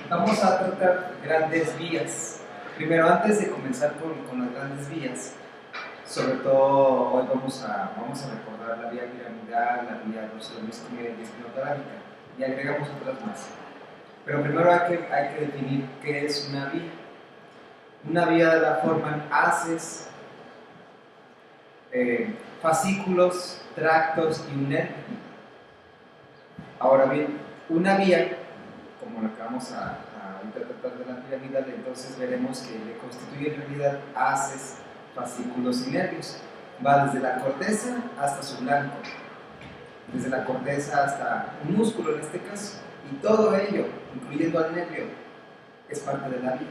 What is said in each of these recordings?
Vamos a tratar grandes vías. Primero, antes de comenzar con las grandes vías, sobre todo hoy vamos a recordar la vía piramidal, la vía dorsal-isquiosa y espinotalámica, y agregamos otras más. Pero primero hay que definir qué es una vía. Una vía la forman haces, fascículos, tractos y un nervio. Ahora bien, una vía, como la que vamos a tratar de la piramidal, entonces veremos que le constituye en realidad haces, fascículos y nervios. Va desde la corteza hasta su blanco, desde la corteza hasta un músculo en este caso, y todo ello, incluyendo al nervio, es parte de la vía.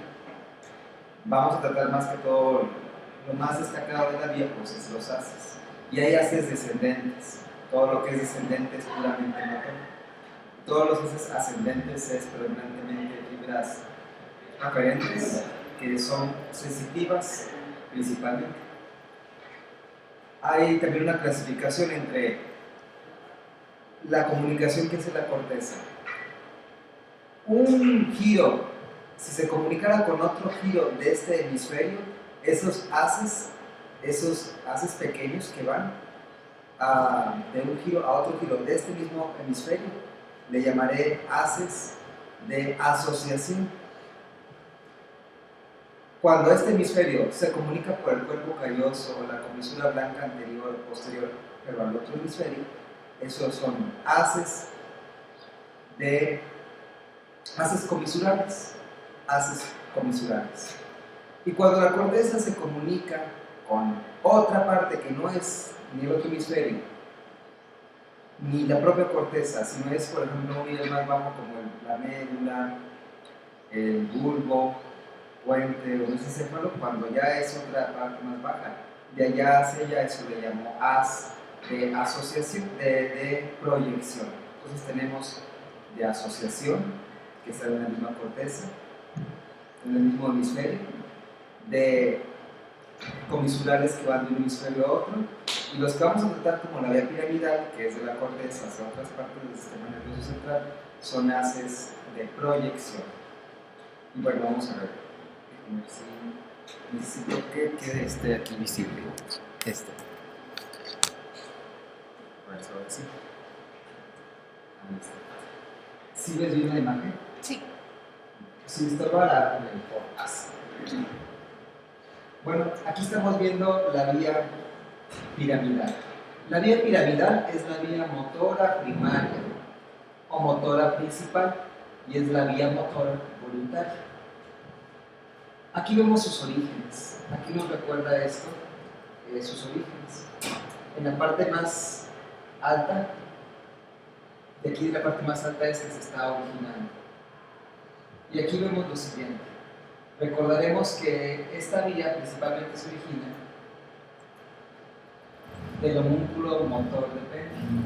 Vamos a tratar más que todo, lo más destacado de la vía, pues es los haces. Y hay haces descendentes. Todo lo que es descendente es puramente motor. Todos los haces ascendentes es predominantemente fibras aferentes, que son sensitivas principalmente. Hay también una clasificación entre la comunicación que hace la corteza. Un giro, si se comunicara con otro giro de este hemisferio, esos haces pequeños que van de un giro a otro giro de este mismo hemisferio, le llamaré haces de asociación. Cuando este hemisferio se comunica por el cuerpo calloso o la comisura blanca anterior o posterior, pero al otro hemisferio, esos son haces comisurales. Y cuando la corteza se comunica con otra parte que no es ni el otro hemisferio, ni la propia corteza, sino es, por ejemplo, un nivel más bajo como la médula, el bulbo, puente o mesencéfalo, cuando ya es otra parte más baja, de allá hacia allá, eso le llamó haz de asociación, de proyección. Entonces tenemos de asociación, que está en la misma corteza, en el mismo hemisferio, de comisurales que van de un hemisferio a otro, y los que vamos a tratar como la vía piramidal, que es de la corteza hacia otras partes del sistema nervioso central, son haces de proyección. Y bueno, vamos a ver. Necesito que quede aquí visible. A ver, ahora sí. Ahí está. ¿Sí ves bien la imagen? Sí. Si estorba la haz. Bueno, aquí estamos viendo la vía piramidal. La vía piramidal es la vía motora primaria o motora principal y es la vía motora voluntaria. Aquí vemos sus orígenes. Aquí nos recuerda esto, sus orígenes. En la parte más alta, de aquí la parte más alta es que se está originando. Y aquí vemos lo siguiente. Recordaremos que esta vía principalmente se origina del homúnculo motor de Penfield,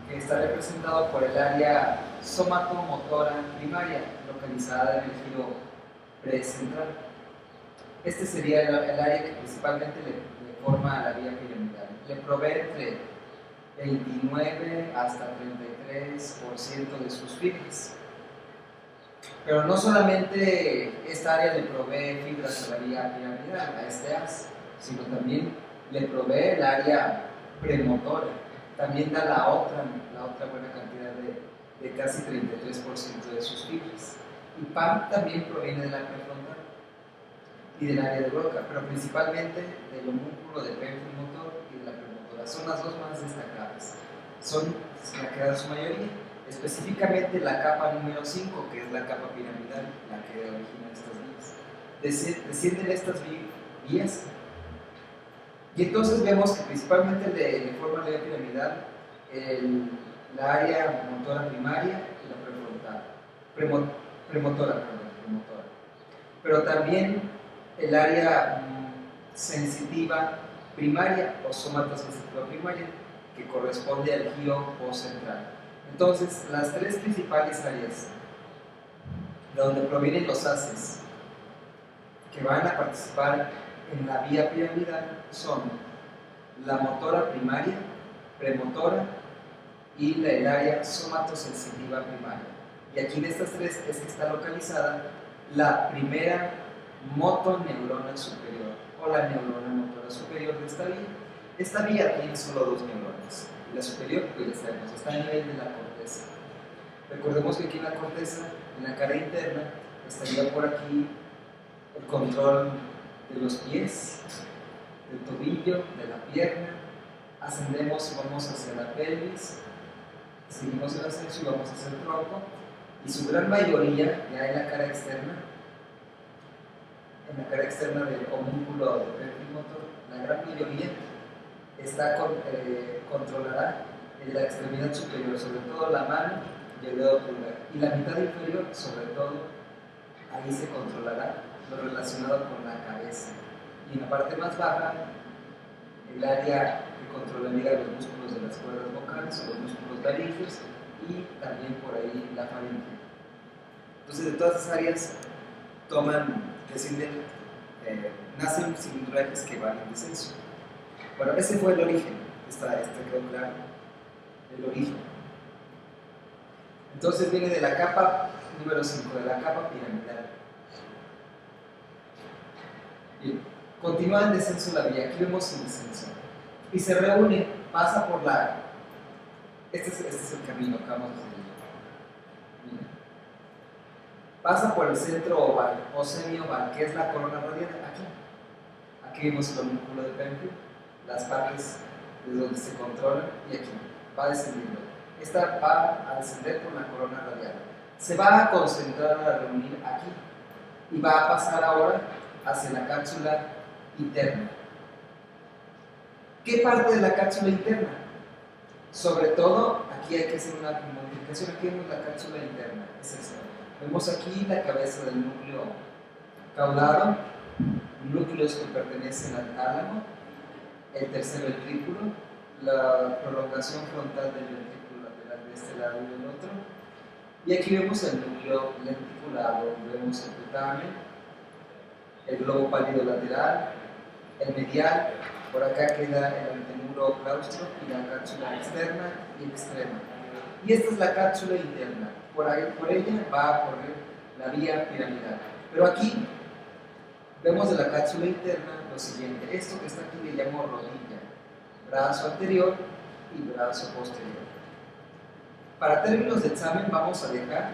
que está representado por el área somatomotora primaria, localizada en el giro precentral. Este sería el área que principalmente le forma a la vía piramidal. Le provee entre 29 hasta 33% de sus fibras. Pero no solamente esta área le provee fibras a la vía piramidal, a este haz, sino también le provee el área premotora. También da la otra buena cantidad de casi 33% de sus fibras. Y PAM también proviene de la prefrontal y del área de Broca, pero principalmente del homúnculo de Penfield motor y de la premotora. Son las dos más destacadas. Son la que da su mayoría. Específicamente la capa número 5, que es la capa piramidal, la que origina estas vías. Descienden estas vías y entonces vemos que principalmente le forma la vía piramidal la área motora primaria y la premotora. Pero también el área sensitiva primaria o somatosensitiva primaria, que corresponde al giro postcentral. Entonces, las tres principales áreas de donde provienen los haces que van a participar en la vía piramidal son la motora primaria, premotora y el área somatosensitiva primaria. Y aquí de estas tres es que está localizada la primera motoneurona superior o la neurona motora superior de esta vía. Esta vía tiene solo dos neuronas. Y la superior, pues ya sabemos, está a nivel de la corteza. Recordemos que aquí en la corteza, en la cara interna, estaría por aquí el control de los pies, del tobillo, de la pierna. Ascendemos y vamos hacia la pelvis, seguimos el ascenso y vamos hacia el tronco. Y su gran mayoría, ya en la cara externa del homúnculo del perfil motor, la gran mayoría controlará en la extremidad superior, sobre todo la mano y el dedo pulgar. Y la mitad inferior, sobre todo, ahí se controlará lo relacionado con la cabeza. Y en la parte más baja, el área que controlaría los músculos de las cuerdas vocales o los músculos laringeos y también por ahí la faringe. Entonces, de todas esas áreas nacen cilindros ejes que van en descenso. Bueno, ese fue el origen, quedó claro, el origen. Entonces viene de la capa número 5, de la capa piramidal. Bien, continúa en descenso la vía, aquí vemos un descenso. Y se reúne, pasa por la... Este es el camino que vamos a seguir. Pasa por el centro oval o semioval, que es la corona radial, aquí vemos el homúnculo de Penfield, las partes de donde se controla, y aquí va descendiendo. Esta va a descender por la corona radial. Se va a concentrar, a reunir aquí, y va a pasar ahora hacia la cápsula interna. ¿Qué parte de la cápsula interna? Sobre todo, aquí hay que hacer una modificación. Aquí vemos la cápsula interna, es esta. Vemos aquí la cabeza del núcleo caudado, núcleos que pertenecen al tálamo, el tercer ventrículo, la prolongación frontal del ventrículo lateral de este lado y del otro, y aquí vemos el núcleo lenticulado, vemos el putamen, el globo pálido lateral, el medial, por acá queda el antemuro claustro y la cápsula externa y extrema. Y esta es la cápsula interna, por ella va a correr la vía piramidal. Pero aquí vemos de la cápsula interna lo siguiente, esto que está aquí le llamo rodilla, brazo anterior y brazo posterior. Para términos de examen vamos a dejar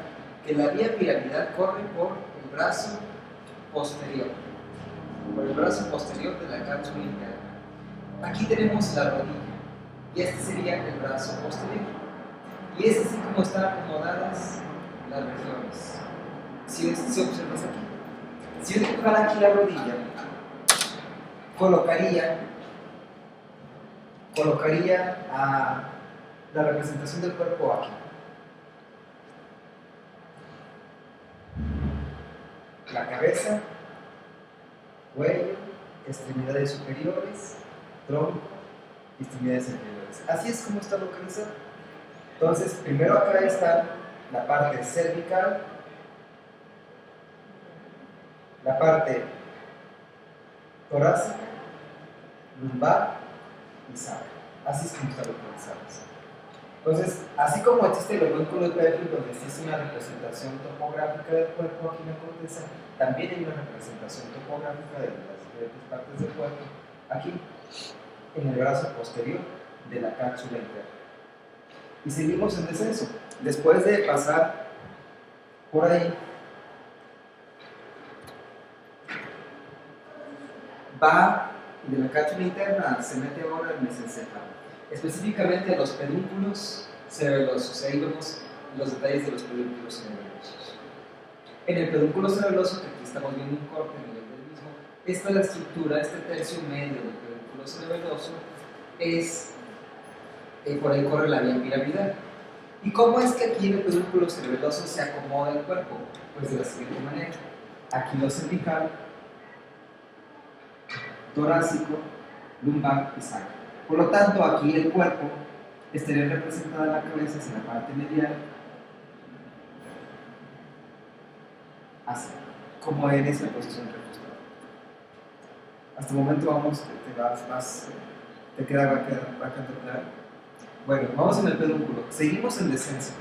que la vía piramidal corre por el brazo posterior, de la cápsula interna. Aquí tenemos la rodilla y este sería el brazo posterior. Y es así como están acomodadas las regiones. Si observas aquí, si yo dibujara aquí la rodilla, colocaría a la representación del cuerpo aquí. La cabeza, cuello, extremidades superiores, tronco y extremidades inferiores. Así es como está localizado. Entonces, primero acá está la parte cervical, la parte torácica, lumbar y sacro. Así es como está localizado. Entonces, así como existe el homúnculo de Penfield, donde existe una representación topográfica del cuerpo aquí en la corteza, también hay una representación topográfica de las diferentes partes del cuerpo aquí en el brazo posterior de la cápsula interna. Y seguimos en descenso. Después de pasar por ahí, va de la cápsula interna, se mete ahora en el mesencéfalo, específicamente a los pedúnculos cerebelosos. Ahí vemos los detalles de los pedúnculos cerebelosos. En el pedúnculo cerebeloso, que aquí estamos viendo un corte a nivel del mismo, esta es la estructura, este tercio medio del pedúnculo cerebeloso es por ahí corre la vía piramidal. ¿Y cómo es que aquí en el pedúnculo cerebeloso se acomoda el cuerpo? Pues de la siguiente manera. Aquí lo cervical, torácico, lumbar y sacro. Por lo tanto, aquí el cuerpo estaría representada la cabeza en la parte medial, así, como en esa posición recostada. Hasta el momento te queda quedando claro. Bueno, vamos en el pedúnculo, seguimos en descenso.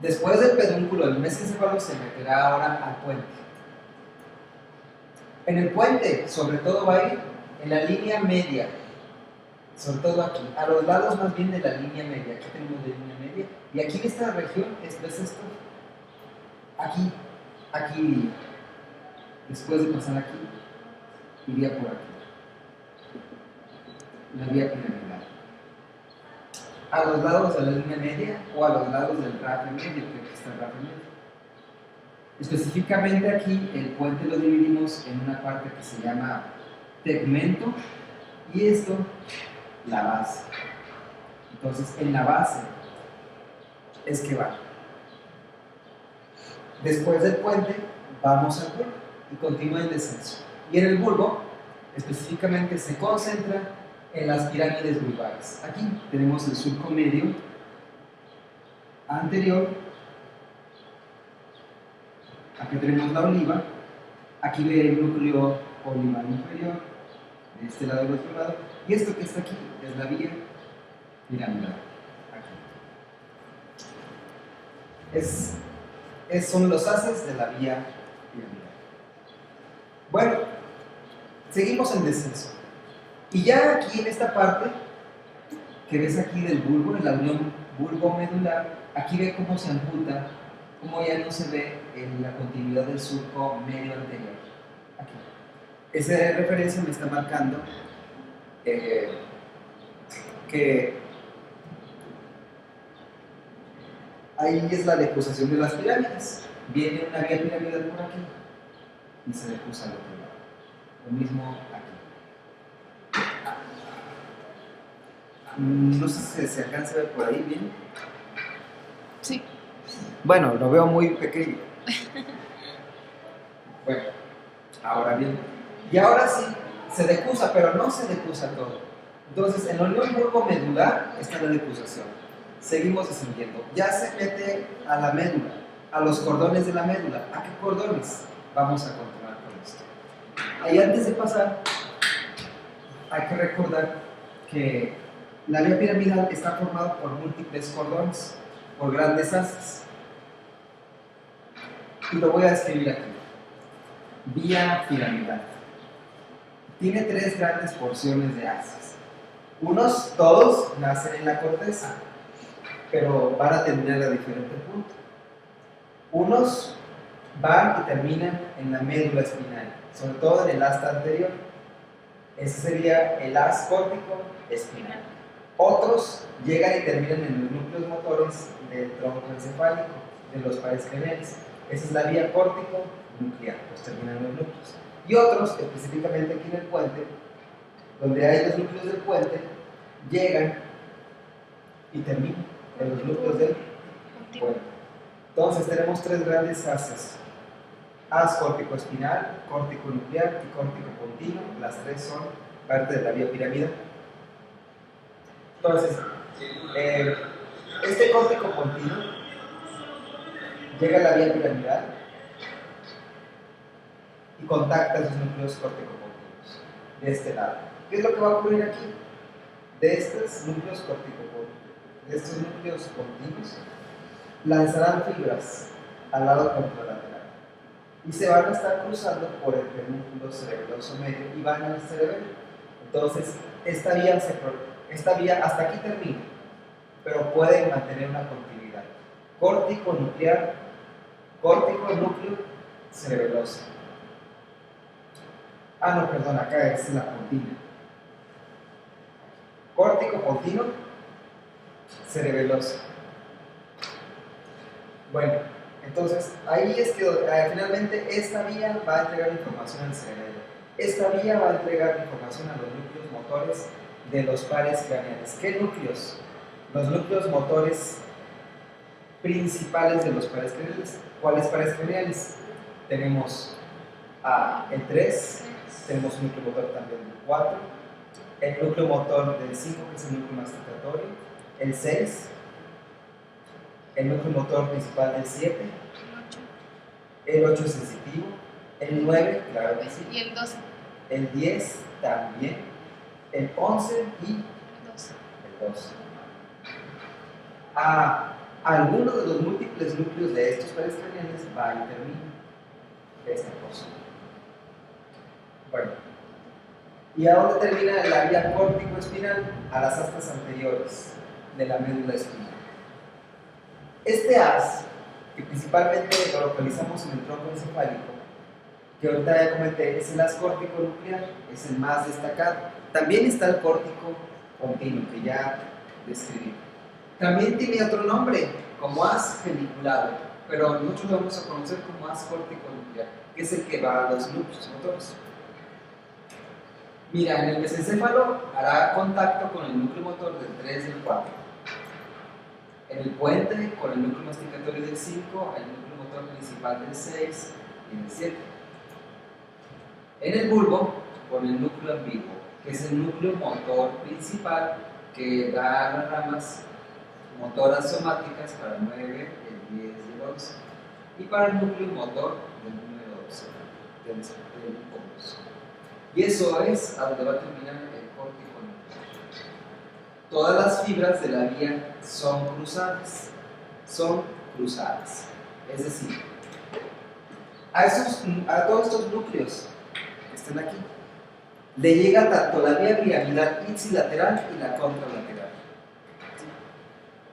Después del pedúnculo, el mesencéfalo se meterá ahora al puente. En el puente, sobre todo, va a ir en la línea media, sobre todo aquí, a los lados más bien de la línea media. Aquí tenemos la línea media, y aquí en esta región, esto es esto, aquí, después de pasar aquí, iría por aquí, la vía piramidal. A los lados de la línea media o a los lados del rafe medio, que aquí está el rafe medio. Específicamente aquí, el puente lo dividimos en una parte que se llama tegmento y esto, la base. Entonces, en la base es que va. Después del puente, vamos al bulbo y continúa el descenso. Y en el bulbo, específicamente, se concentra en las pirámides bulbares. Aquí tenemos el surco medio, anterior, aquí tenemos la oliva, aquí ve el núcleo olivar inferior, de este lado y del otro lado, y esto que está aquí es la vía piramidal. Aquí. Son los haces de la vía piramidal. Bueno, seguimos en descenso. Y ya aquí en esta parte, que ves aquí del bulbo, en la unión bulbo-medular, aquí ve cómo se amputa, cómo ya no se ve en la continuidad del surco medio anterior. Aquí. Esa referencia me está marcando que ahí es la decusación de las pirámides. Viene una vía piramidal por aquí y se decusa al otro lado. Lo mismo aquí. No sé si se alcanza a ver por ahí bien. Sí. Bueno, lo veo muy pequeño. Bueno, ahora bien. Y ahora sí, se decusa, pero no se decusa todo. Entonces, en la unión bulbo-medular está la decusación. Seguimos descendiendo. Ya se mete a la médula, a los cordones de la médula. ¿A qué cordones? Vamos a continuar con esto. Ahí antes de pasar, hay que recordar que la vía piramidal está formada por múltiples cordones, por grandes haces. Y lo voy a describir aquí. Vía piramidal. Tiene tres grandes porciones de haces. Todos nacen en la corteza, pero van a terminar a diferente punto. Unos van y terminan en la médula espinal, sobre todo en el asta anterior. Ese sería el haz córtico espinal. Otros llegan y terminan en los núcleos motores del tronco encefálico, de los pares craneales. Esa es la vía córtico-nuclear, pues terminan los núcleos. Y otros, específicamente aquí en el puente, donde hay los núcleos del puente, llegan y terminan en los núcleos del puente. Entonces tenemos tres grandes haces: haz córtico-espinal, córtico-nuclear y córtico-pontino. Las tres son parte de la vía piramidal. Entonces, este córtico-pontino llega a la vía piramidal y contacta esos núcleos córtico-pontinos de este lado. ¿Qué es lo que va a ocurrir aquí? De estos núcleos córtico-pontinos, de estos núcleos pontinos, lanzarán fibras al lado contralateral y se van a estar cruzando por el pedúnculo cerebeloso medio y van al cerebelo. Entonces, esta vía hasta aquí termina, pero puede mantener una continuidad. Córtico-nuclear, córtico-núcleo cerebeloso. No, perdón, acá es la pontina. Córtico-pontino cerebeloso. Bueno, entonces ahí es que finalmente esta vía va a entregar información al cerebelo. Esta vía va a entregar información a los núcleos motores de los pares craneales. ¿Qué núcleos? Los núcleos motores principales de los pares craneales. ¿Cuáles pares craneales? Tenemos el 3, tenemos un núcleo motor también del 4, el núcleo motor del 5, que es el núcleo masticatorio, el 6, el núcleo motor principal del 7, el 8 es sensitivo, el 9, claro que sí, y el 12, el 10 también, el 11 y el 12. el 12. alguno de los múltiples núcleos de estos pares craneales va y termina esta porción. Bueno, ¿y a dónde termina la vía córtico-espinal? A las astas anteriores de la médula espinal. Este haz, que principalmente lo localizamos en el tronco encefálico, que ahorita ya comenté, es el haz córtico-nuclear, es el más destacado. También está el córtico continuo, que ya describí. También tiene otro nombre, como haz geniculado, pero nosotros lo vamos a conocer como haz córtico-nuclear, que es el que va a los núcleos motores. Mira, en el mesencéfalo hará contacto con el núcleo motor del 3 y el 4. En el puente, con el núcleo masticatorio del 5, el núcleo motor principal del 6 y del 7. En el bulbo, con el núcleo ambiguo, que es el núcleo motor principal que da las ramas motoras somáticas para el 9, el 10 y el 11. Y para el núcleo motor del número 12, del impulso. Y eso es a donde va a terminar el córtico nuclear. Todas las fibras de la vía son cruzadas. Es decir, a todos estos núcleos que están aquí, le llega tanto la vía piramidal ipsilateral y la contralateral.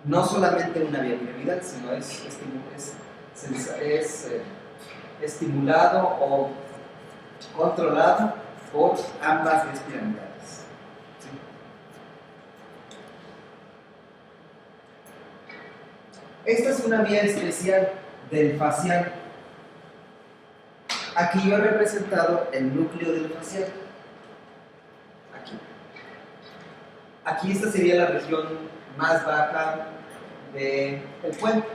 No solamente una vía piramidal, sino es estimulado o controlado por ambas vías piramidales. ¿Sí? Esta es una vía especial del facial. Aquí yo he representado el núcleo del facial. Aquí esta sería la región más baja del puente.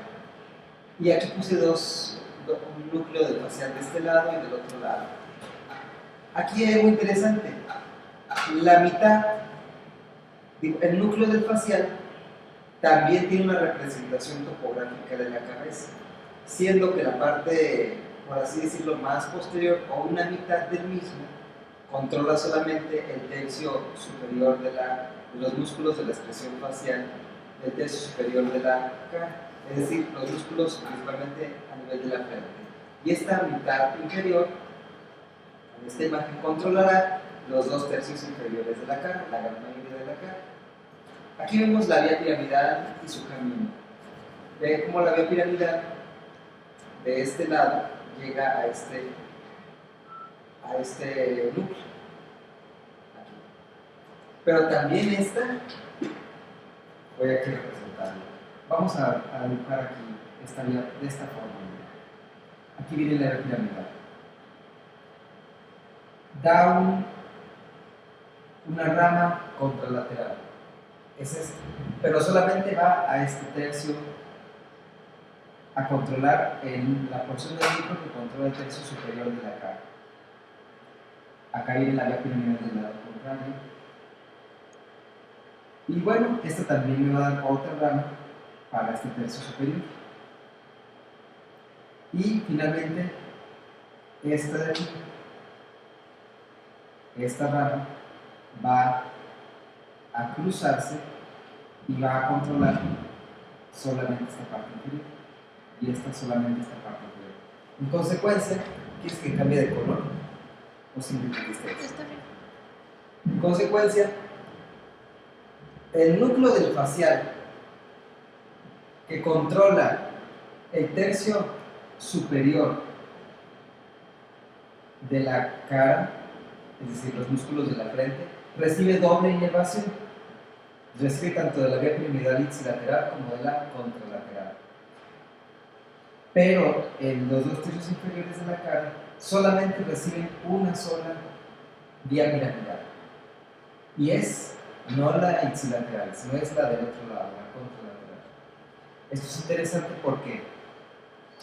Y aquí puse un núcleo del facial de este lado y del otro lado. Aquí hay algo interesante. La mitad, el núcleo del facial, también tiene una representación topográfica de la cabeza, siendo que la parte, por así decirlo, más posterior o una mitad del mismo controla solamente el tercio superior de los músculos de la expresión facial, del tercio superior de la cara, es decir, los músculos principalmente a nivel de la frente. Y esta mitad inferior, en esta imagen, controlará los 2 tercios inferiores de la cara, la gran mayoría de la cara. Aquí vemos la vía piramidal y su camino. Ve cómo la vía piramidal de este lado llega a este núcleo. Aquí. Pero también esta, voy aquí a representarlo. Vamos a dibujar aquí esta vía de esta forma. Aquí viene la vía piramidal. Da una rama contralateral. Es este. Pero solamente va a este tercio a controlar la porción del núcleo que controla el tercio superior de la cara. Acá viene la vía piramidal del lado contrario. Y bueno, esta también me va a dar otra rama para este tercio superior. Y finalmente, esta de aquí, esta rama va a cruzarse y va a controlar solamente esta parte inferior y esta solamente esta parte inferior. En consecuencia, ¿quieres que cambie de color? ¿O simplemente Está bien. En consecuencia, el núcleo del facial que controla el tercio superior de la cara, es decir, los músculos de la frente, recibe doble inervación. Recibe tanto de la vía piramidal ipsilateral como de la contralateral. Pero en los 2 tercios inferiores de la cara solamente reciben una sola vía piramidal. Y es no la ipsilateral, sino es la del otro lado, la contralateral. Esto es interesante porque,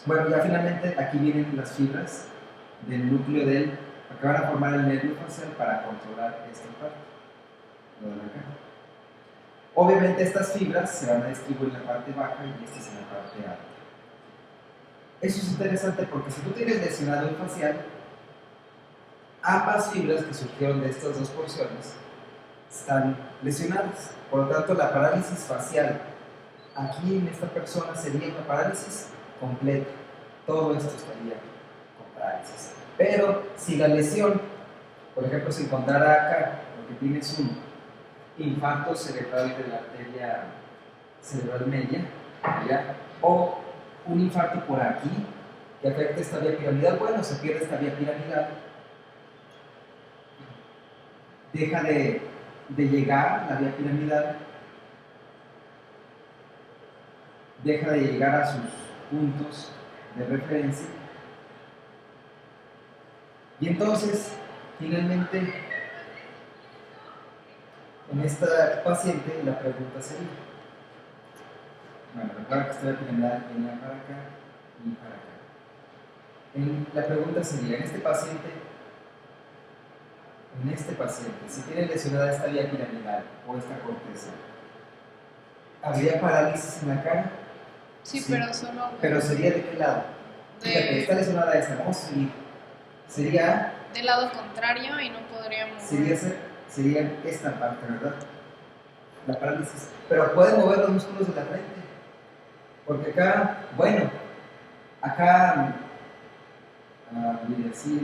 bueno, ya finalmente aquí vienen las fibras del núcleo que van a formar el nervio facial para controlar esta parte, lo de la cara. Obviamente estas fibras se van a distribuir en la parte baja y estas en la parte alta. Eso es interesante porque si tú tienes lesionado el facial, ambas fibras que surgieron de estas 2 porciones están lesionadas. Por lo tanto, la parálisis facial aquí en esta persona sería una parálisis completa. Todo esto estaría con parálisis. Pero si la lesión, por ejemplo, se encontrara acá, porque tienes un infarto cerebral de la arteria cerebral media, ¿ya? O un infarto por aquí, que afecta esta vía piramidal, bueno, se pierde esta vía piramidal, deja de llegar la vía piramidal, deja de llegar a sus puntos de referencia, y entonces, finalmente, en esta paciente la pregunta sería, bueno, recuerda que esta vía piramidal venía para acá y para acá. La pregunta sería, en este paciente, si tiene lesionada esta vía piramidal o esta corteza, ¿habría parálisis en la cara? Sí, pero solo... ¿Pero sería de qué lado? Fíjate, está lesionada esta, vamos a seguir. Sería... del lado contrario y no podríamos... Sería esta parte, ¿verdad? La parálisis. Pero puede mover los músculos de la frente. Porque acá, bueno, acá... mire, así,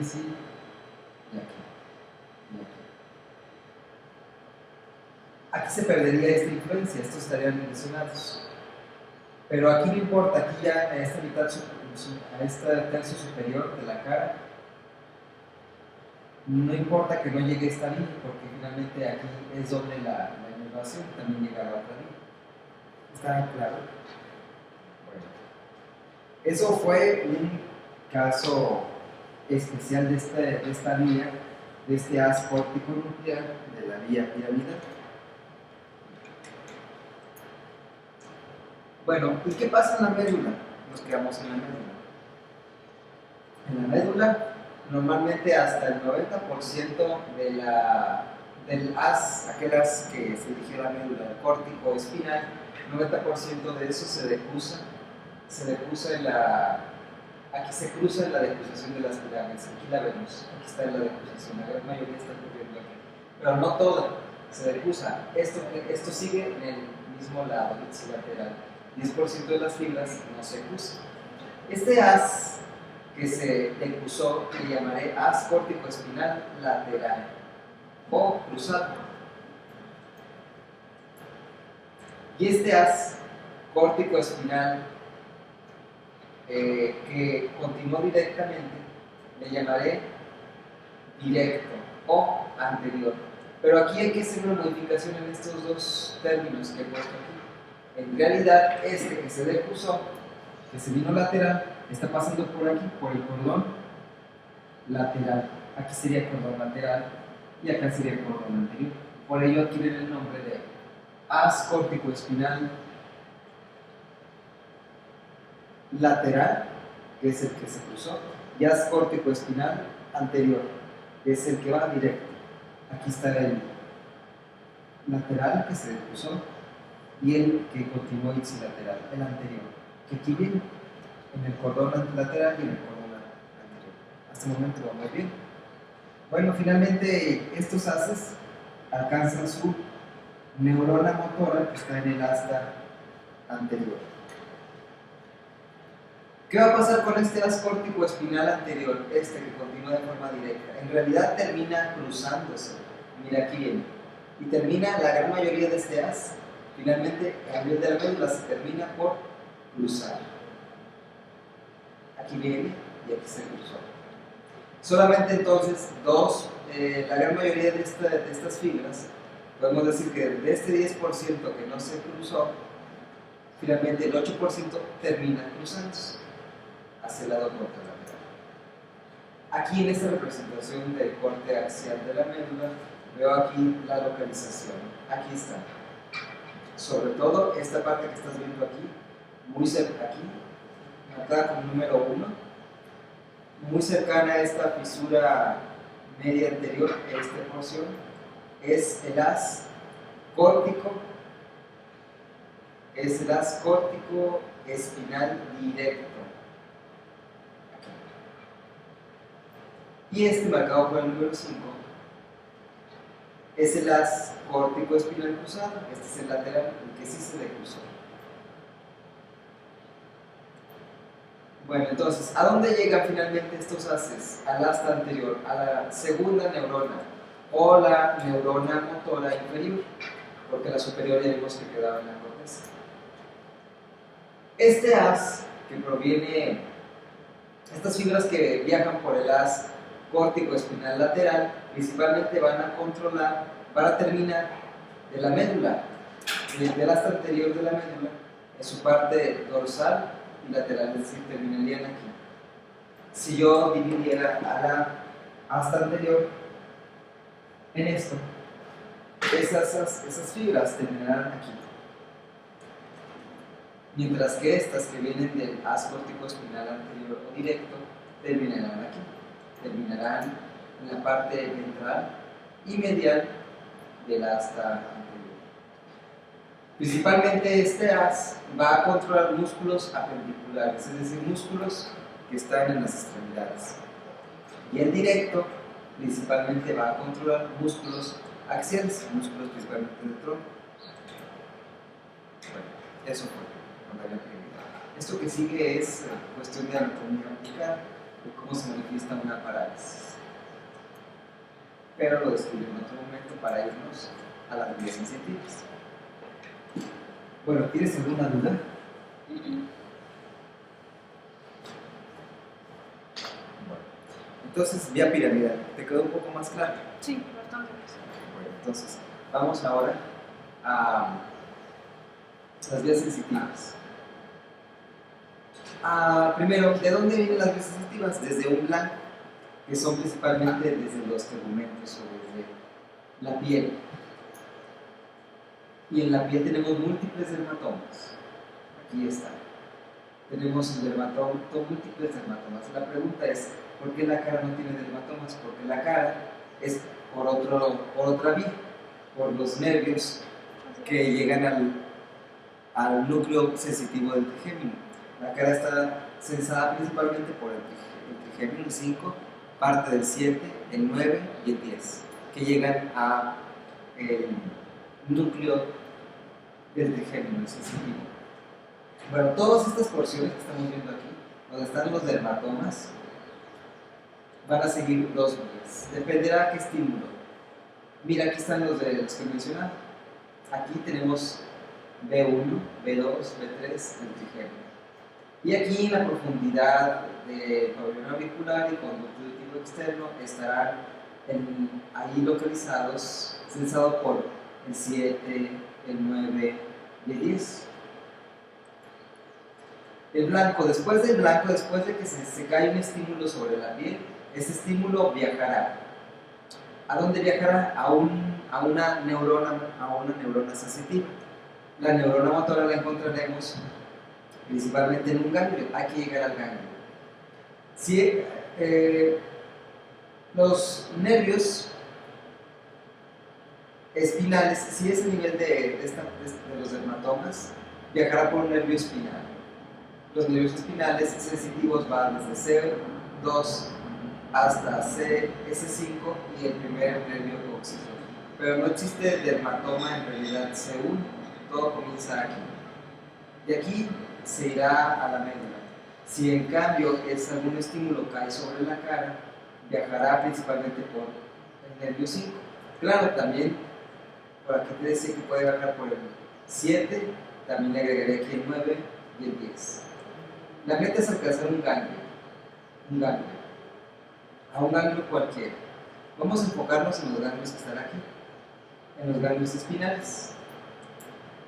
y aquí. Aquí se perdería esta influencia, estos estarían lesionados. Pero aquí no importa, aquí ya a esta mitad, a este tercio superior de la cara, no importa que no llegue esta vía, porque finalmente aquí es donde la inervación también llega a la otra vía. ¿Está claro? Bueno, eso fue un caso especial de esta vía, de este haz córtico nuclear de la vía piramidal. Bueno, ¿y qué pasa en la médula? Nos quedamos en la médula. En la médula, normalmente hasta el 90% del haz, aquel haz que se dirige a la médula, el córtico espinal, 90% de eso se decruza aquí se cruza en la decruzación de las pirámides, aquí la vemos, aquí está en la decruzación, la gran mayoría está ocurriendo aquí, pero no toda se decruza, esto sigue en el mismo lado, ipsilateral, 10% de las fibras no se cruzan. Este haz que se decruzó le llamaré haz córtico-espinal lateral o cruzado. Y este haz córtico-espinal que continuó directamente, le llamaré directo o anterior. Pero aquí hay que hacer una modificación en estos dos términos que he puesto aquí. En realidad, este que se decruzó, que se vino lateral, está pasando por aquí, por el cordón lateral. Aquí sería cordón lateral y acá sería cordón anterior. Por ello adquieren el nombre de haz córtico-espinal lateral, que es el que se cruzó, y haz córtico-espinal anterior, que es el que va directo. Aquí está el lateral que se cruzó y el que continuó ipsilateral, el anterior, que aquí viene en el cordón lateral y en el cordón anterior. Hasta el momento vamos bien. Bueno, finalmente estos haces alcanzan su neurona motora que está en el asta anterior. ¿Qué va a pasar con este haz córtico-espinal anterior, este que continúa de forma directa? En realidad termina cruzándose, mira aquí viene, y termina la gran mayoría de este haz, finalmente a nivel de la médula se termina por cruzar. Aquí viene y aquí se cruzó. Solamente entonces la gran mayoría de estas fibras, podemos decir que de este 10% que no se cruzó, finalmente el 8% termina cruzándose hacia el lado corte lateral. Aquí en esta representación del corte axial de la médula, veo aquí la localización. Aquí está. Sobre todo esta parte que estás viendo aquí, muy cerca aquí, marcada como número 1, muy cercana a esta fisura media anterior, esta porción, es el haz córtico, espinal directo. Y este marcado por el número 5 es el haz córtico espinal cruzado, este es el lateral, el que sí se decruzó. Bueno, entonces, ¿a dónde llegan finalmente estos haces? Al asta anterior, a la segunda neurona o la neurona motora inferior, porque la superior ya vimos que quedaba en la corteza. Este haz que proviene, estas fibras que viajan por el haz córtico espinal lateral, principalmente van a controlar, van a terminar de la médula, del asta anterior de la médula, en su parte dorsal y lateral, es decir, terminarían aquí. Si yo dividiera a la asta anterior en esto, esas fibras terminarán aquí. Mientras que estas que vienen del haz córtico espinal anterior o directo terminarán aquí. Terminarán en la parte ventral y medial del asta anterior. Principalmente este haz va a controlar músculos apendiculares, es decir, músculos que están en las extremidades. Y el directo principalmente va a controlar músculos axiales, músculos principalmente del tronco. Bueno, eso fue. Esto que sigue es cuestión de anatomía aplicada, de cómo se manifiesta una parálisis. Pero lo describo en otro momento para irnos a las vías sensitivas. Bueno, ¿tienes alguna duda? Bueno, entonces, vía piramidal, ¿te quedó un poco más claro? Sí, bastante más. Bueno, entonces, vamos ahora a las vías sensitivas. Primero, ¿de dónde vienen las vías sensitivas? Desde un blanco, que son principalmente desde los tegumentos o desde la piel. Y en la piel tenemos múltiples dermatomas. Aquí está. Tenemos múltiples dermatomas. La pregunta es, ¿por qué la cara no tiene dermatomas? Porque la cara es por otra vía, por los nervios que llegan al núcleo sensitivo del trigémino. La cara está sensada principalmente por el trigémino, el 5, parte del 7, el 9 y el 10, que llegan al núcleo del trigémino sensitivo. Bueno, todas estas porciones que estamos viendo aquí, donde están los dermatomas, van a seguir dos vías. Dependerá qué estímulo. Mira, aquí están los que mencionaba. Aquí tenemos B1, B2, B3 del trigémino. Y aquí en la profundidad del pabellón auricular y conducto auditivo externo estarán ahí localizados, sensados por el 7, el 9 y el 10. El blanco, después del blanco, después de que se cae un estímulo sobre la piel, ese estímulo viajará. ¿A dónde viajará? A una neurona sensitiva. La neurona motora la encontraremos principalmente en un ganglio. Hay que llegar al ganglio. Si los nervios espinales, si es el nivel de los dermatomas, viajará por un nervio espinal. Los nervios espinales sensitivos van desde C2 hasta S5 y el primer nervio cóccixo. Pero no existe dermatoma en realidad C1, todo comienza aquí. De aquí se irá a la médula. Si en cambio algún estímulo cae sobre la cara, viajará principalmente por el nervio 5. Claro, también, por aquí te decía que puede viajar por el 7, también le agregaré aquí el 9 y el 10. La meta es alcanzar un ganglio, a un ganglio cualquiera. Vamos a enfocarnos en los ganglios que están aquí, en los ganglios espinales.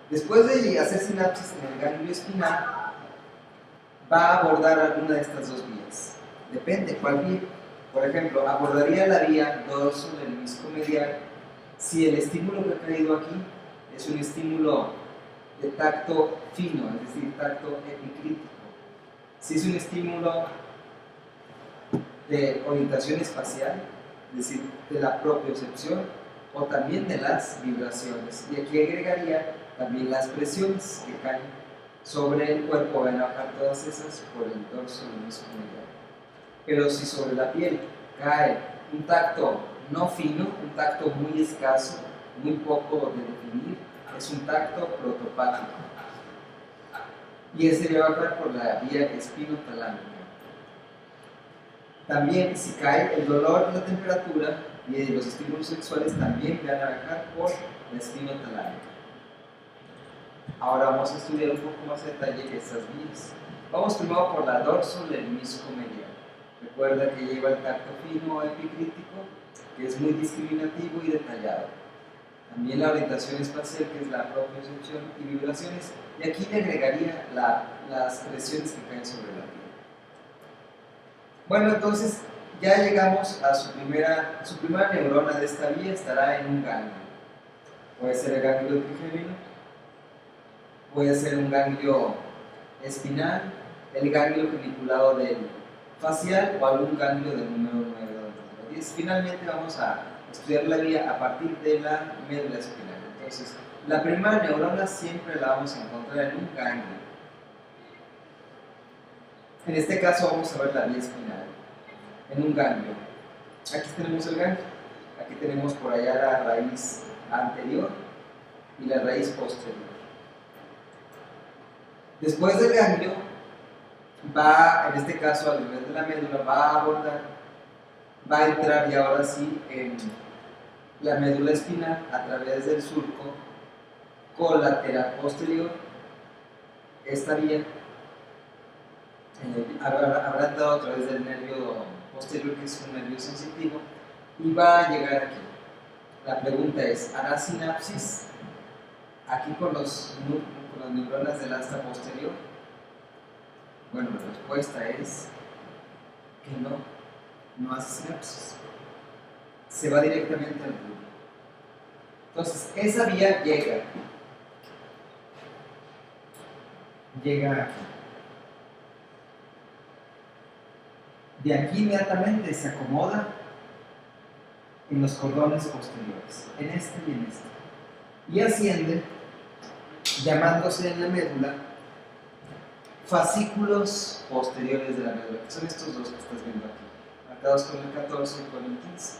Después de hacer sinapsis en el ganglio espinal, va a abordar alguna de estas dos vías. Depende cuál vía. Por ejemplo, abordaría la vía dorso del menisco medial si el estímulo que ha caído aquí es un estímulo de tacto fino, es decir, tacto epicrítico. Si es un estímulo de orientación espacial, es decir, de la propiocepción o también de las vibraciones. Y aquí agregaría también las presiones que caen sobre el cuerpo, van a bajar todas esas por el dorso del menisco medial. Pero si sobre la piel cae un tacto no fino, un tacto muy escaso, muy poco de definir, es un tacto protopático. y ese va a bajar por la vía espinotalámica. También, si cae el dolor, la temperatura y los estímulos sexuales también van a bajar por la espinotalámica. Ahora vamos a estudiar un poco más a detalle estas vías. Vamos primero por la dorso-lemniscomedial. Recuerda que lleva el tacto fino epicrítico, que es muy discriminativo y detallado. También la orientación espacial, que es la propiocepción y vibraciones. Y aquí le agregaría las presiones que caen sobre la piel. Bueno, entonces ya llegamos a su primera neurona de esta vía, estará en un ganglio. Puede ser el ganglio trigémino, puede ser un ganglio espinal, el ganglio geniculado del facial o algún ganglio del número 9 o 10. Finalmente vamos a estudiar la vía a partir de la médula espinal. Entonces, la primera neurona siempre la vamos a encontrar en un ganglio. En este caso vamos a ver la vía espinal, en un ganglio. Aquí tenemos el ganglio, aquí tenemos por allá la raíz anterior y la raíz posterior. Después del ganglio, en este caso al nivel de la médula, va a entrar ya ahora sí en la médula espinal a través del surco colateral posterior. Esta vía habrá entrado a través del nervio posterior, que es un nervio sensitivo, y va a llegar aquí. La pregunta es, ¿hará sinapsis aquí con las neuronas del asta posterior? Bueno, la respuesta es que no hace sinapsis. Se va directamente al bulbo. Entonces, esa vía llega aquí. De aquí inmediatamente se acomoda en los cordones posteriores, en este y en este. Y asciende, llamándose en la médula fascículos posteriores de la médula, que son estos dos que estás viendo aquí, marcados con el 14 y con el 15.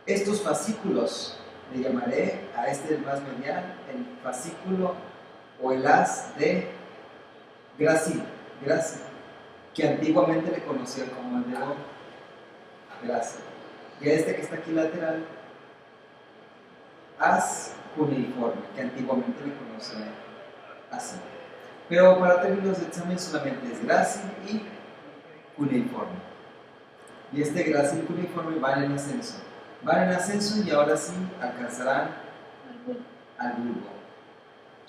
Estos fascículos le llamaré a este más medial el fascículo o el haz de Gracil, que antiguamente le conocían como el dedo Gracil. Y a este que está aquí lateral, haz cuneiforme, que antiguamente le conocían así. Pero para términos de examen solamente es Gracil y cuneiforme. Y este Gracil y cuneiforme van en ascenso. Van en ascenso y ahora sí alcanzarán al bulbo.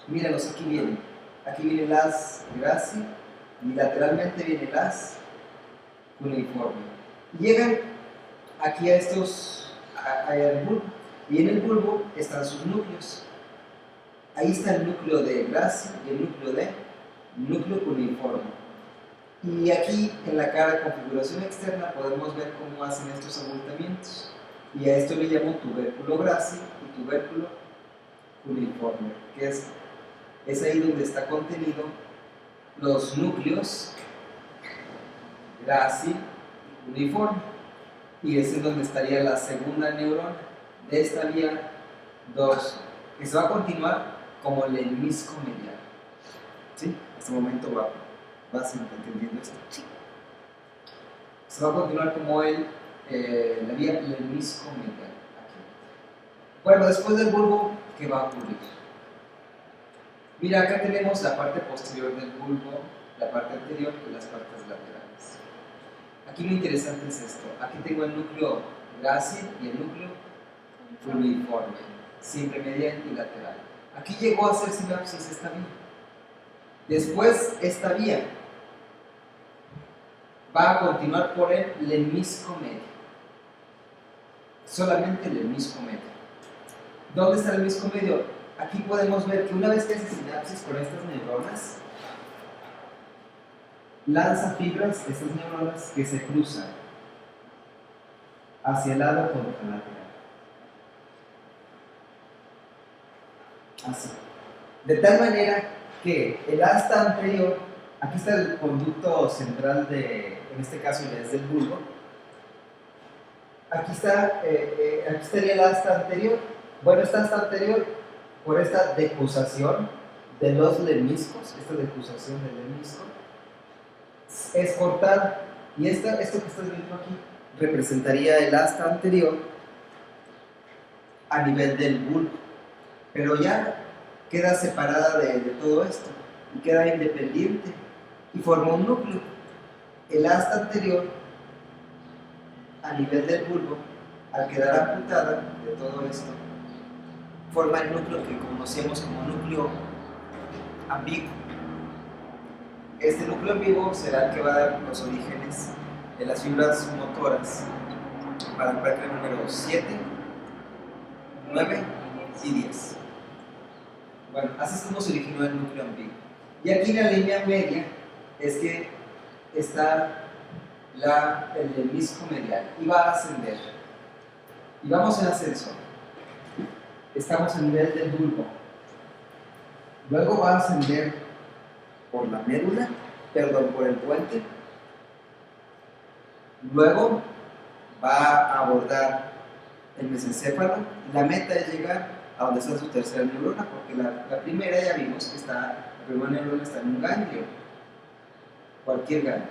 Míralos, aquí vienen. Aquí viene el haz Gracil y lateralmente viene el haz cuneiforme. Llegan aquí a al bulbo. Y en el bulbo están sus núcleos. Ahí está el núcleo de Gracil y el núcleo cuneiforme. Y aquí en la cara configuración externa podemos ver cómo hacen estos abultamientos. Y a esto le llamo tubérculo Gracil y tubérculo cuneiforme, que es ahí donde está contenido los núcleos Gracil y cuneiforme. Y es en donde estaría la segunda neurona de esta vía dorso, que se va a continuar como lemniscomedial. ¿Sí? En este momento vas entendiendo esto. Sí. Se va a continuar como la vía lemniscomedial. Aquí. Bueno, después del bulbo, ¿qué va a ocurrir? Mira, acá tenemos la parte posterior del bulbo, la parte anterior y las partes laterales. Aquí lo interesante es esto. Aquí tengo el núcleo Gracil y el núcleo cuneiforme, siempre medial y lateral. Aquí llegó a hacer sinapsis esta vía. Después, esta vía va a continuar por el lemniscomedio. Solamente el lemniscomedio. ¿Dónde está el lemniscomedio? Aquí podemos ver que una vez que hace sinapsis con estas neuronas, lanza fibras, estas neuronas, que se cruzan hacia el lado contralateral. Así. De tal manera que el asta anterior, aquí está el conducto central en este caso es del bulbo, aquí estaría el asta anterior. Bueno, esta asta anterior, por esta decusación de los lemniscos, esta decusación del lemnisco, es cortada. Y esto que estás viendo aquí representaría el asta anterior a nivel del bulbo, pero ya queda separada de todo esto y queda independiente y forma un núcleo. El asta anterior a nivel del bulbo, al quedar amputada de todo esto, forma el núcleo que conocemos como núcleo ambiguo. Este núcleo ambiguo será el que va a dar los orígenes de las fibras motoras para el pancreas número 7, 9 y 10. Bueno, así es como se originó el núcleo ambiguo. Y aquí en la línea media es que está el lemnisco medial y va a ascender. Y vamos en ascenso. Estamos a nivel del bulbo. Luego va a ascender por la médula, por el puente. Luego va a abordar el mesencéfalo. La meta es llegar a donde está su tercera neurona, porque la primera ya vimos que la primera neurona está en un ganglio, cualquier ganglio.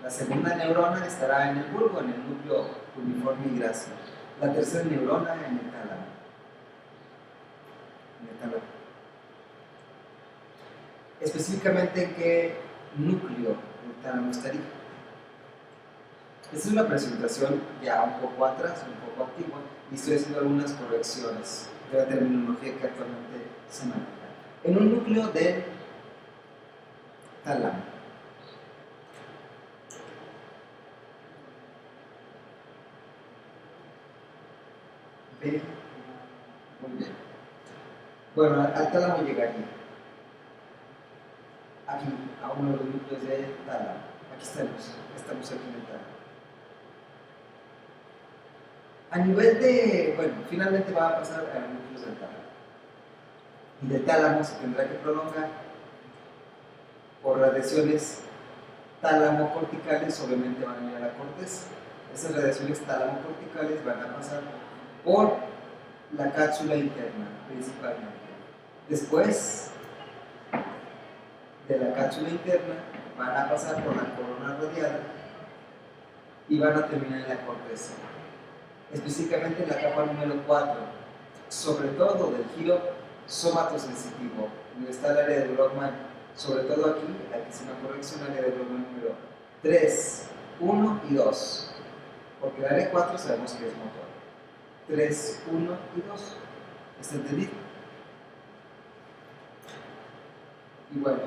La segunda neurona estará en el bulbo, en el núcleo uniforme y grácil. La tercera neurona en el tálamo. Específicamente en qué núcleo el tálamo estaría. Esta es una presentación ya un poco atrás, un poco antigua, y estoy haciendo algunas correcciones de la terminología que actualmente se maneja. En un núcleo del tálamo. Muy bien. Bueno, al tálamo llegaría. Aquí, a uno de los núcleos de tálamo. Aquí estamos aquí en el tálamo. A nivel de, bueno, finalmente va a pasar a los núcleos del tálamo. Y del tálamo se tendrá que prolongar por radiaciones tálamo-corticales, obviamente van a ir a la corteza. Esas radiaciones tálamo-corticales van a pasar por la cápsula interna, principalmente. Después de la cápsula interna, van a pasar por la corona radial y van a terminar en la corteza. Específicamente en la capa número 4, sobre todo del giro somatosensitivo, donde está el área de Brodmann, sobre todo aquí es una corrección, área de Brodmann número 3, 1 y 2, porque el área 4 sabemos que es motor. 3, 1 y 2. ¿Está entendido? Y bueno,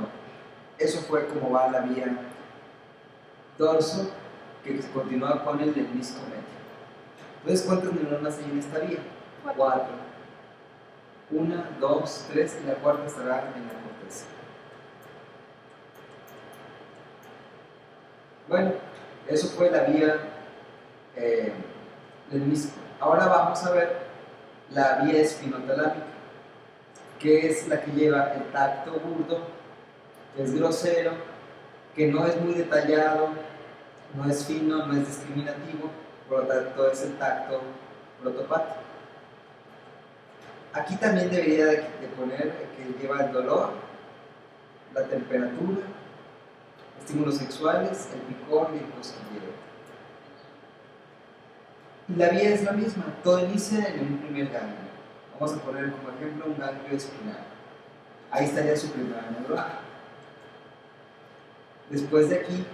eso fue como va la vía dorso, que continúa con el lemnisco medio. Entonces, ¿cuántas neuronas hay en esta vía? 4. 1, 2, 3 y la cuarta estará en la corteza. Bueno, eso fue la vía lemnisco. Ahora vamos a ver la vía espinotalámica, que es la que lleva el tacto burdo, que es grosero, que no es muy detallado, no es fino, no es discriminativo, por lo tanto es el tacto protopático. Aquí también debería de poner que lleva el dolor, la temperatura, estímulos sexuales, el picor y el cosquilleo. Y la vía es la misma, todo inicia en un primer ganglio. Vamos a poner como ejemplo un ganglio espinal. Ahí estaría su primera neurona. Después de aquí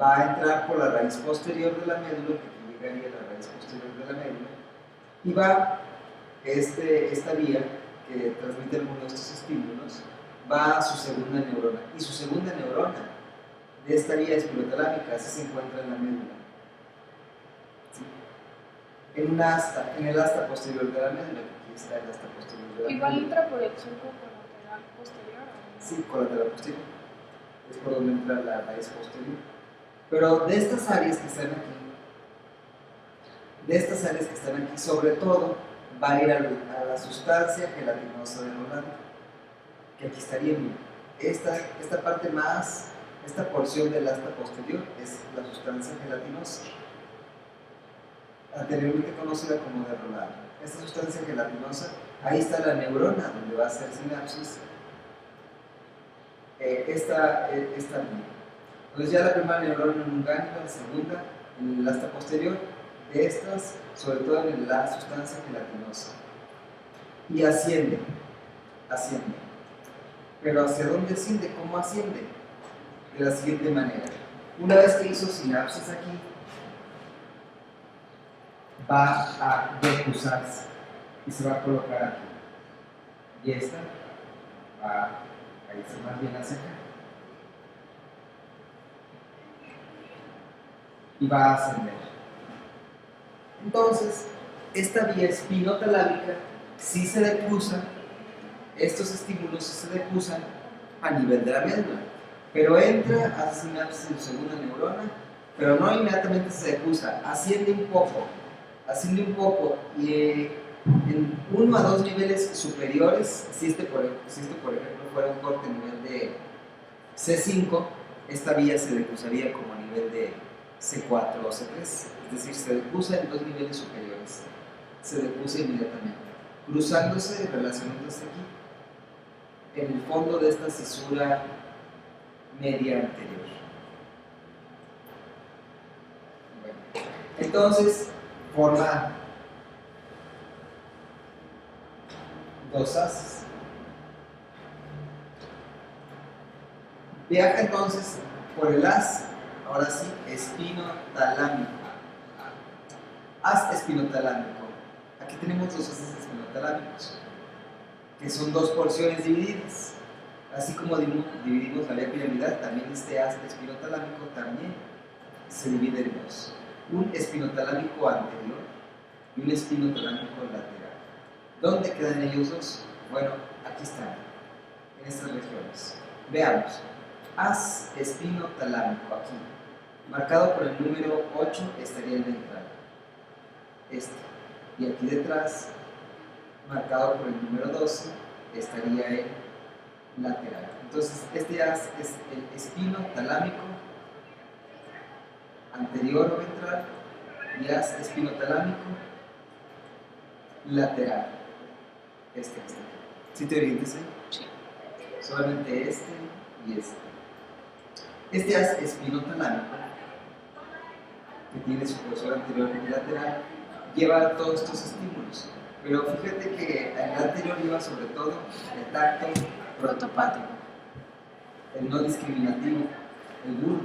va a entrar por la raíz posterior de la médula, que aquí llegaría a la raíz posterior de la médula, y va esta vía que transmite algunos de estos estímulos, va a su segunda neurona. Y su segunda neurona de esta vía espinotalámica así se encuentra en la médula. ¿Sí? En el asta posterior de la médula, aquí está el asta posterior de la médula. Igual entra por el surco colateral posterior. Sí, colateral posterior. Es por donde entra la raíz posterior. Pero de estas áreas que están aquí, sobre todo, va a ir a la sustancia gelatinosa de Rolando, que aquí estaría bien. Esta parte más, esta porción del asta posterior es la sustancia gelatinosa, anteriormente conocida como de Rolando. Esta sustancia gelatinosa, ahí está la neurona donde va a hacer sinapsis esta vía. Entonces ya la primera neurona en un ganglio, la segunda en el asta posterior, de estas, sobre todo en la sustancia gelatinosa. Y asciende. Pero ¿hacia dónde asciende? ¿Cómo asciende? De la siguiente manera. Una vez que hizo sinapsis aquí, va a decusarse y se va a colocar aquí. Y esta va a irse más bien hacia acá. Y va a ascender. Entonces, esta vía espinotalámica sí se decusa, estos estímulos sí se decusan a nivel de la médula, pero entra a sinapsis en segunda neurona, pero no inmediatamente se decusa, asciende un poco, y en 1 a 2 niveles superiores, si este por ejemplo fuera un corte a nivel de C5, esta vía se decusaría como a nivel de C4 o C3, es decir, se decusa en 2 niveles superiores, se decusa inmediatamente, cruzándose, relacionándose aquí, en el fondo de esta cisura media anterior. Bueno, entonces, forma dos haces. Viaja entonces por el haz, ahora sí, espinotalámico. Haz espinotalámico. Aquí tenemos dos haces espinotalámicos, que son dos porciones divididas. Así como dividimos la vía piramidal, también este haz espinotalámico también se divide en dos. Un espinotalámico anterior y un espinotalámico lateral. ¿Dónde quedan ellos dos? Bueno, aquí están, en estas regiones. Veamos. Haz espinotalámico aquí, marcado por el número 8, estaría en la entrada. Y aquí detrás, marcado por el número 12, estaría el lateral. Entonces, este haz es el espinotalámico anterior o ventral y haz espinotalámico lateral. Este. ¿Sí te orientas ahí? Sí. Solamente este y este. Este haz espinotalámico, que tiene su profesor anterior y lateral, lleva todos estos estímulos. Pero fíjate que el anterior lleva sobre todo el tacto protopático, el no discriminativo, el burro.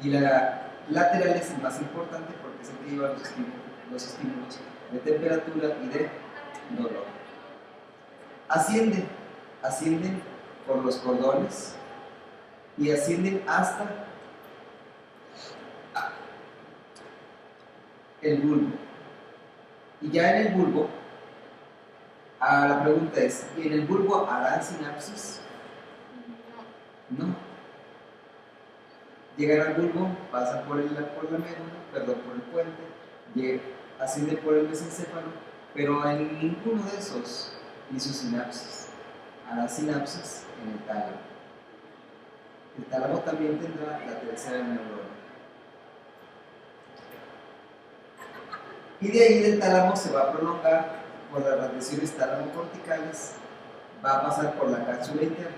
Y la lateral es el más importante porque es el que lleva los estímulos de temperatura y de dolor. Ascienden por los cordones y ascienden hasta el bulbo. Y ya en el bulbo, la pregunta es, ¿y en el bulbo harán sinapsis? No. Llegan al bulbo, pasan por la médula, por el puente, ascienden por el mesencéfalo, pero en ninguno de esos hizo sinapsis. Hará sinapsis en el tálamo. El tálamo también tendrá la tercera neurona. Y de ahí del tálamo se va a prolongar por las radiaciones tálamo-corticales, va a pasar por la cápsula interna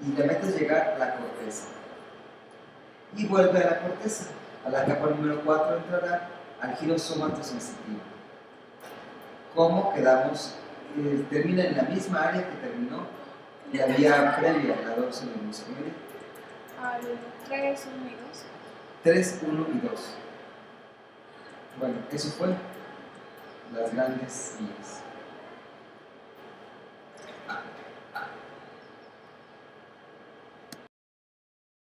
y la meta es llegar a la corteza. Y vuelve a la corteza. A la capa número 4 entrará al giro somatosensitivo. ¿Cómo quedamos? Termina en la misma área que terminó la vía previa, la dorsal hemisférica. Al 3, 1 y 2. 3, 1 y 2. Bueno, eso fue las grandes vías.